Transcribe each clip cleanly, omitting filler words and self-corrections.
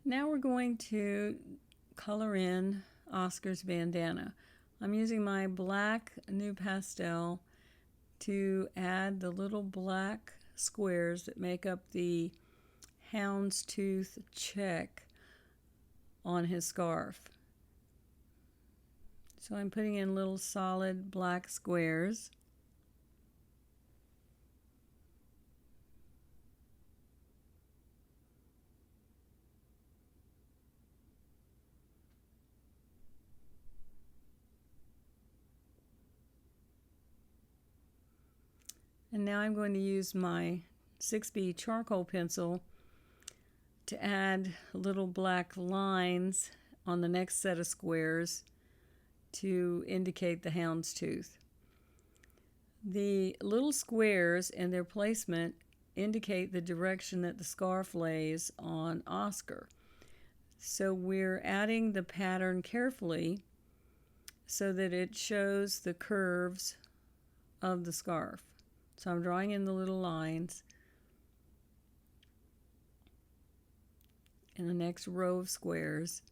Now we're going to color in Oscar's bandana. I'm using my black NuPastel to add the little black squares that make up the houndstooth check on his scarf. So I'm putting in little solid black squares. And now I'm going to use my 6B charcoal pencil to add little black lines on the next set of squares to indicate the houndstooth. The little squares and their placement indicate the direction that the scarf lays on Oscar. So we're adding the pattern carefully so that it shows the curves of the scarf. So I'm drawing in the little lines in the next row of squares.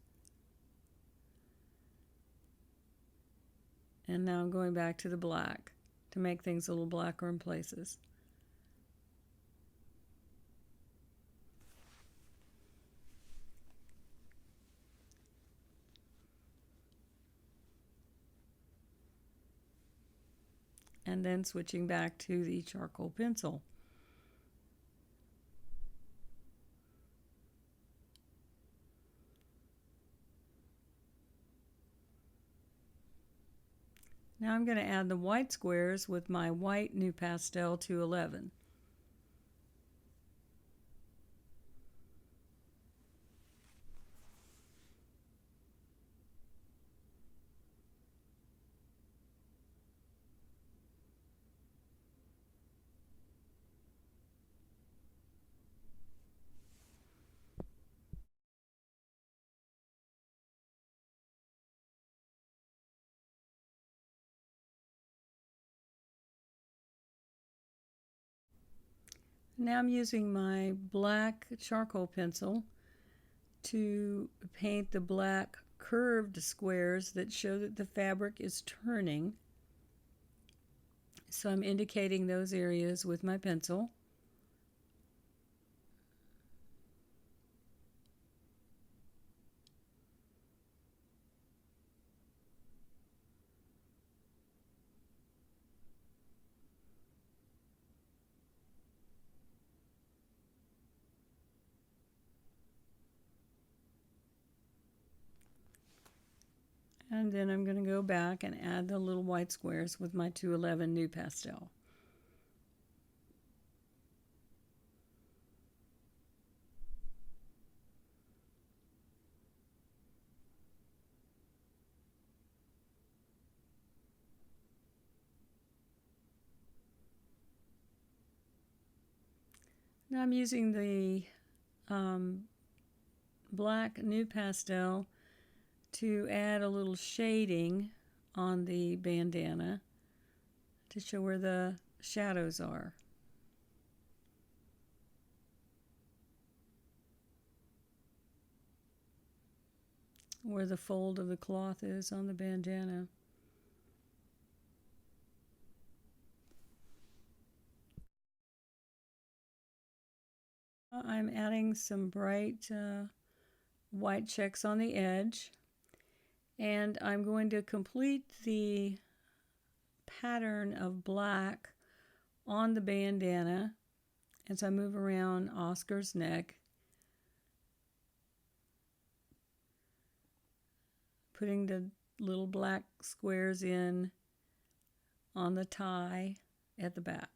And now I'm going back to the black to make things a little blacker in places. And then switching back to the charcoal pencil. Now I'm going to add the white squares with my white NuPastel 211. Now I'm using my black charcoal pencil to paint the black curved squares that show that the fabric is turning. So I'm indicating those areas with my pencil. And then I'm going to go back and add the little white squares with my 211 NuPastel. Now I'm using the black NuPastel to add a little shading on the bandana to show where the shadows are. Where the fold of the cloth is on the bandana. I'm adding some bright white checks on the edge, and I'm going to complete the pattern of black on the bandana as I move around Oscar's neck, putting the little black squares in on the tie at the back.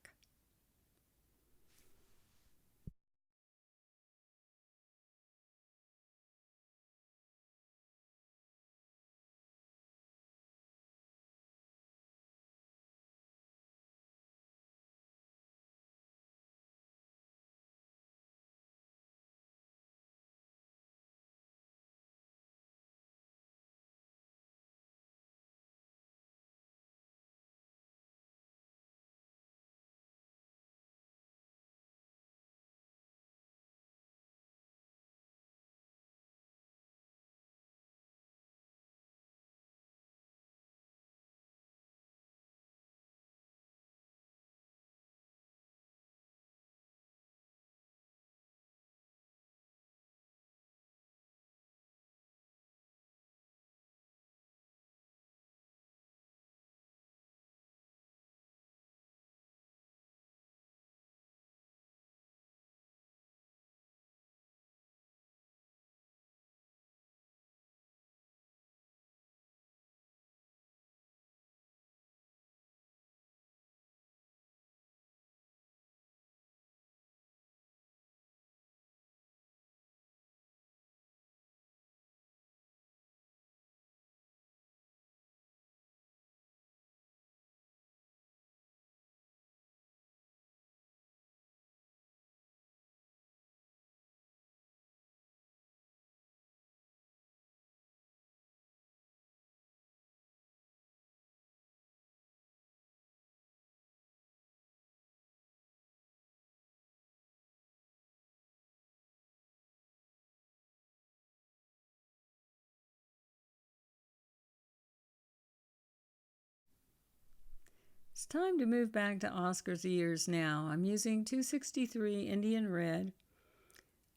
time to move back to Oscar's ears now. I'm using 263 Indian Red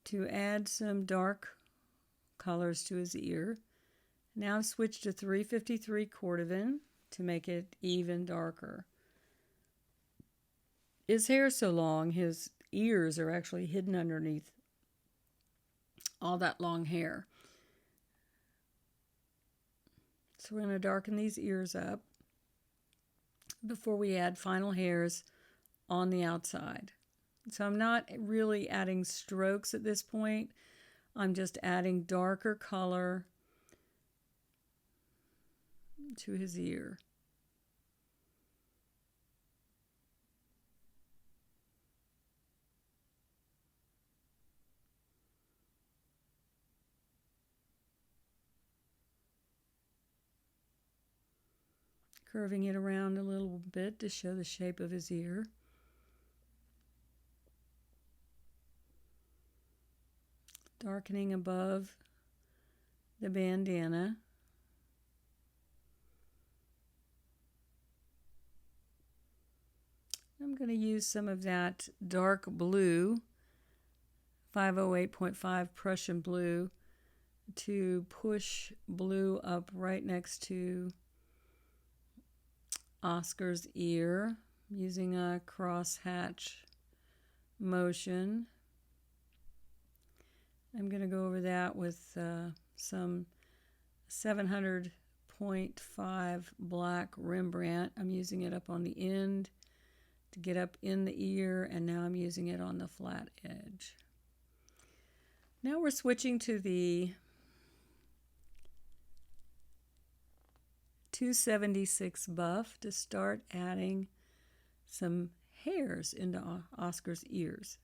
to add some dark colors to his ear. Now I've switched to 353 Cordovan to make it even darker. His hair's so long, his ears are actually hidden underneath all that long hair. So we're going to darken these ears up before we add final hairs on the outside. So I'm not really adding strokes at this point. I'm just adding darker color to his ear. Curving it around a little bit to show the shape of his ear. Darkening above the bandana. I'm going to use some of that dark blue, 508.5 Prussian blue, to push blue up right next to Oscar's ear, using a crosshatch motion. I'm going to go over that with some 700.5 black Rembrandt. I'm using it up on the end to get up in the ear, and now I'm using it on the flat edge. Now we're switching to the 276 buff to start adding some hairs into Oscar's ears.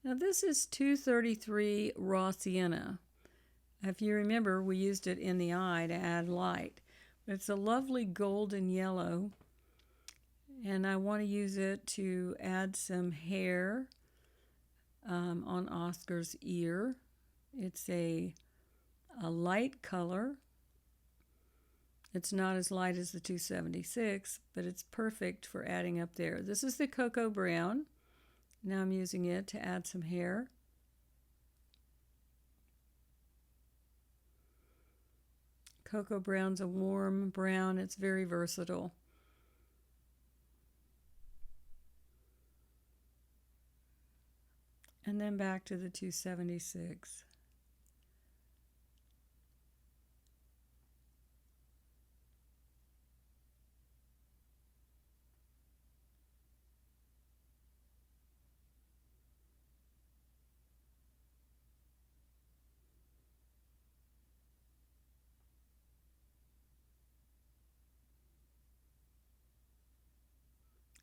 Now this is 233 raw sienna. If you remember, we used it in the eye to add light. It's a lovely golden yellow, and I want to use it to add some hair on Oscar's ear. It's a light color. It's not as light as the 276, but it's perfect for adding up there. This is the cocoa brown. Now I'm using it to add some hair. Cocoa brown's a warm brown. It's very versatile. And then back to the 276.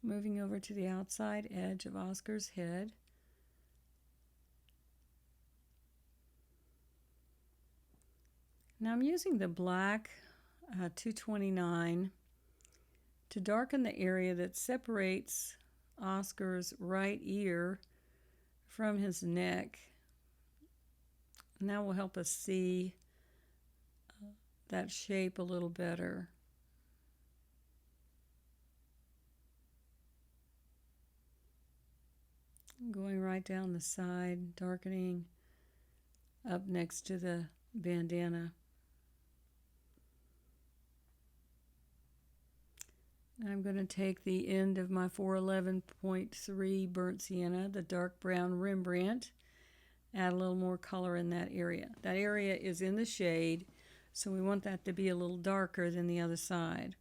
Moving over to the outside edge of Oscar's head. Now I'm using the black 229 to darken the area that separates Oscar's right ear from his neck. And that will help us see that shape a little better. Going right down the side, darkening up next to the bandana. I'm going to take the end of my 411.3 burnt sienna, the dark brown Rembrandt, add a little more color in that area. That area is in the shade, so we want that to be a little darker than the other side.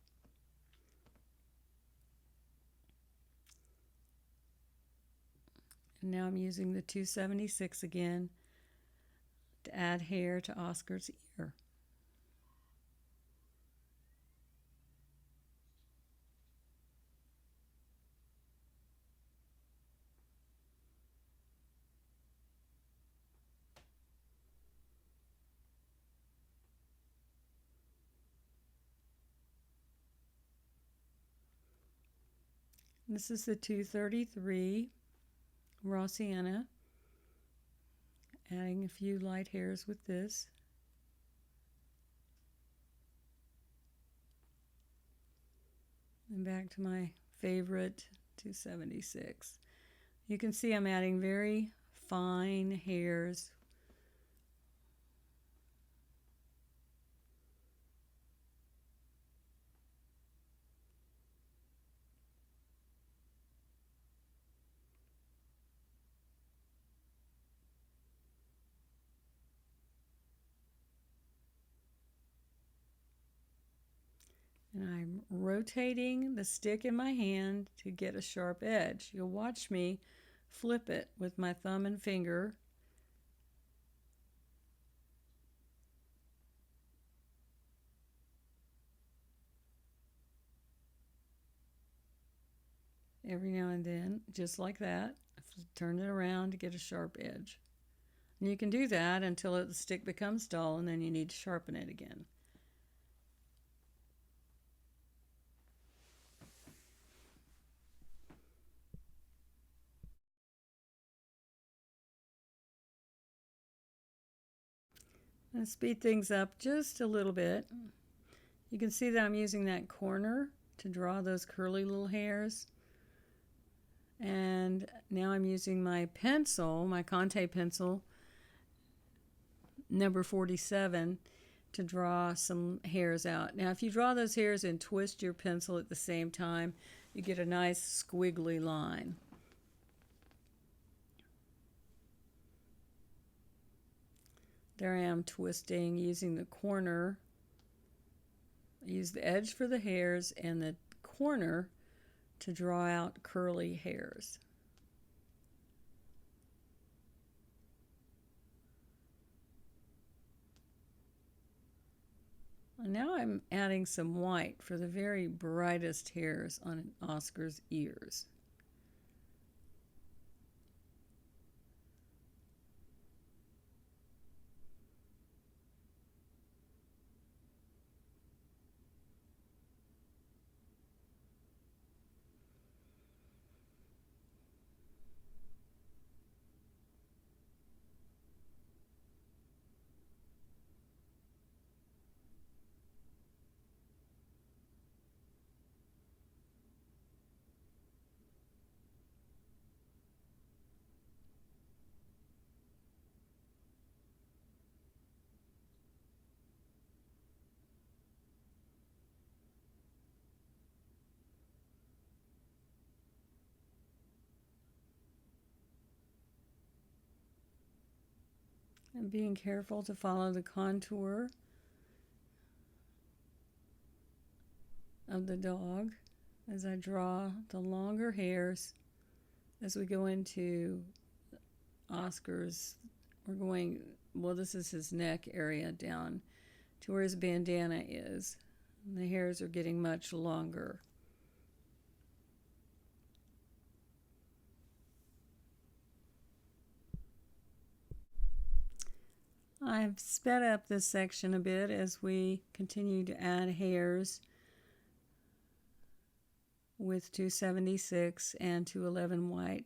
And now I'm using the 276 again to add hair to Oscar's ear. This is the 233 raw sienna. Adding a few light hairs with this. And back to my favorite 276. You can see I'm adding very fine hairs. And I'm rotating the stick in my hand to get a sharp edge. You'll watch me flip it with my thumb and finger. Every now and then, just like that. Turn it around to get a sharp edge. And you can do that until the stick becomes dull, and then you need to sharpen it again. Let's speed things up just a little bit. You can see that I'm using that corner to draw those curly little hairs. And now I'm using my pencil, my Conte pencil, number 47, to draw some hairs out. Now, if you draw those hairs and twist your pencil at the same time, you get a nice squiggly line. There I am twisting using the corner. I use the edge for the hairs and the corner to draw out curly hairs. And now I'm adding some white for the very brightest hairs on Oscar's ears. And being careful to follow the contour of the dog as I draw the longer hairs. As we go into Oscar's, we're going, well, this is his neck area down to where his bandana is. And the hairs are getting much longer. I've sped up this section a bit as we continue to add hairs with 276 and 211 white,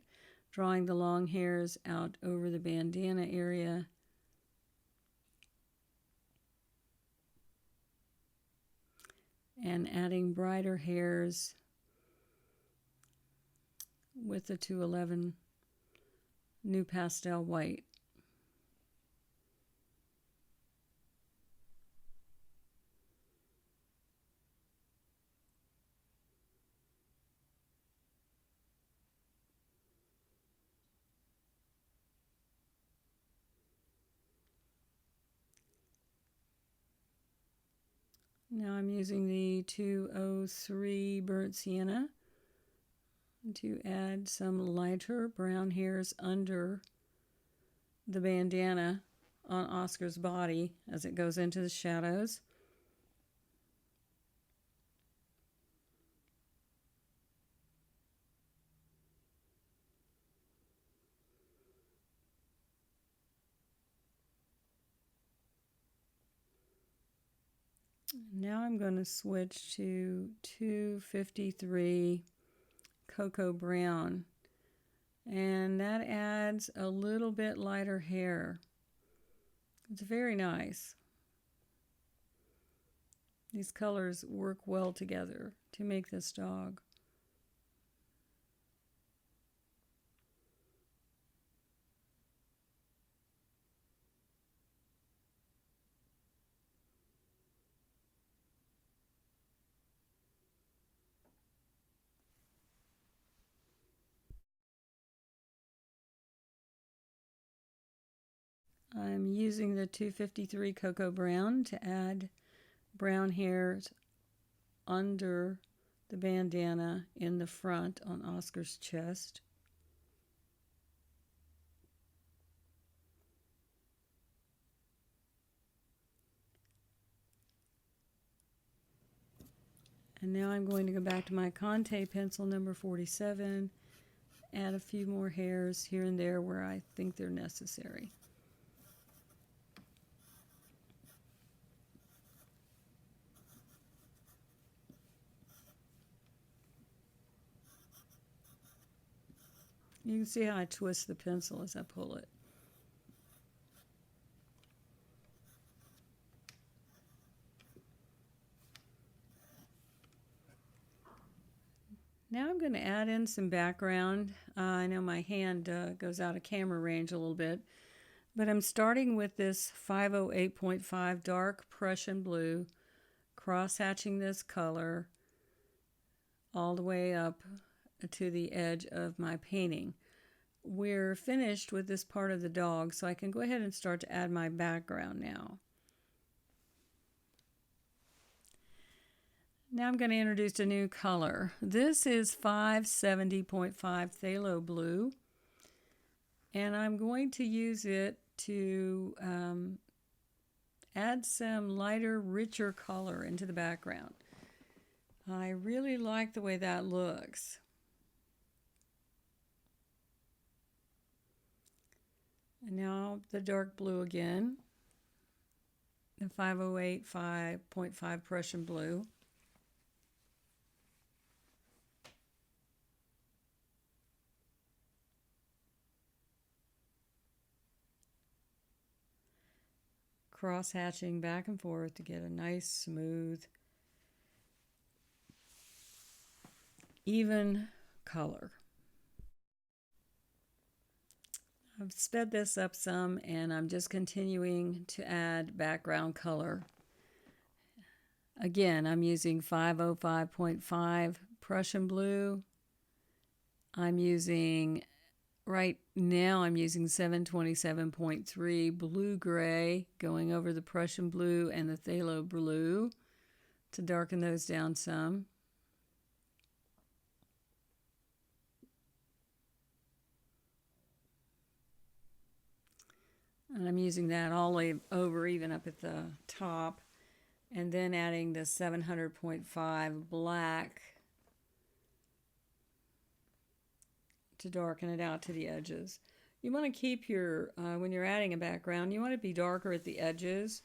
drawing the long hairs out over the bandana area. And adding brighter hairs with the 211 NuPastel white. Now I'm using the 203 Burnt Sienna to add some lighter brown hairs under the bandana on Oscar's body as it goes into the shadows. Now I'm going to switch to 253 Cocoa Brown, and that adds a little bit lighter hair It's very nice. These colors work well together to make this dog. I'm using the 253 Cocoa Brown to add brown hairs under the bandana in the front on Oscar's chest. And now I'm going to go back to my Conte pencil number 47, add a few more hairs here and there where I think they're necessary. You can see how I twist the pencil as I pull it. Now I'm going to add in some background. I know my hand goes out of camera range a little bit, but I'm starting with this 508.5 dark Prussian blue, cross-hatching this color all the way up to the edge of my painting. We're finished with this part of the dog, so I can go ahead and start to add my background now. Now I'm going to introduce a new color. This is 570.5 Phthalo Blue, and I'm going to use it to add some lighter, richer color into the background. I really like the way that looks. And now the dark blue again, the 508.5 Prussian Blue. Cross-hatching back and forth to get a nice, smooth, even color. I've sped this up some, and I'm just continuing to add background color. Again, I'm using 505.5 Prussian Blue. Right now I'm using 727.3 blue-gray, going over the Prussian Blue and the Phthalo Blue to darken those down some. And I'm using that all the way over, even up at the top. And then adding the 700.5 black to darken it out to the edges. You want to keep your, when you're adding a background, you want to be darker at the edges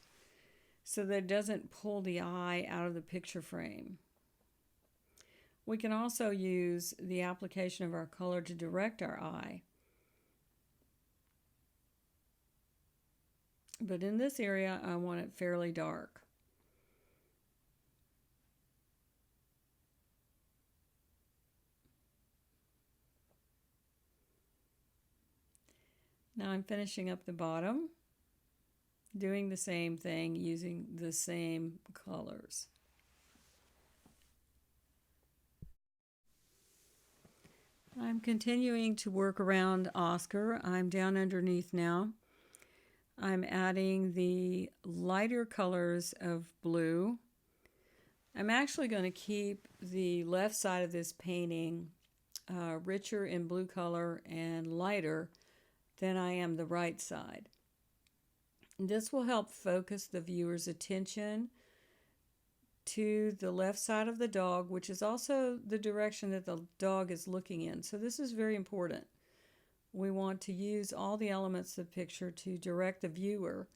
so that it doesn't pull the eye out of the picture frame. We can also use the application of our color to direct our eye. But in this area, I want it fairly dark. Now I'm finishing up the bottom, doing the same thing, using the same colors. I'm continuing to work around Oscar. I'm down underneath now. I'm adding the lighter colors of blue. I'm actually going to keep the left side of this painting richer in blue color and lighter than I am the right side. This will help focus the viewer's attention to the left side of the dog, which is also the direction that the dog is looking in. So this is very important. We want to use all the elements of the picture to direct the viewer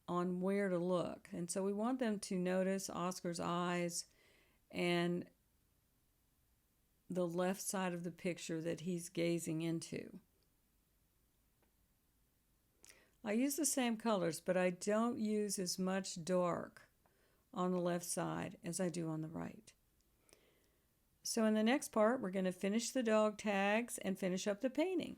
on where to look. And so we want them to notice Oscar's eyes and the left side of the picture that he's gazing into. I use the same colors, but I don't use as much dark on the left side as I do on the right. So in the next part, we're going to finish the dog tags and finish up the painting.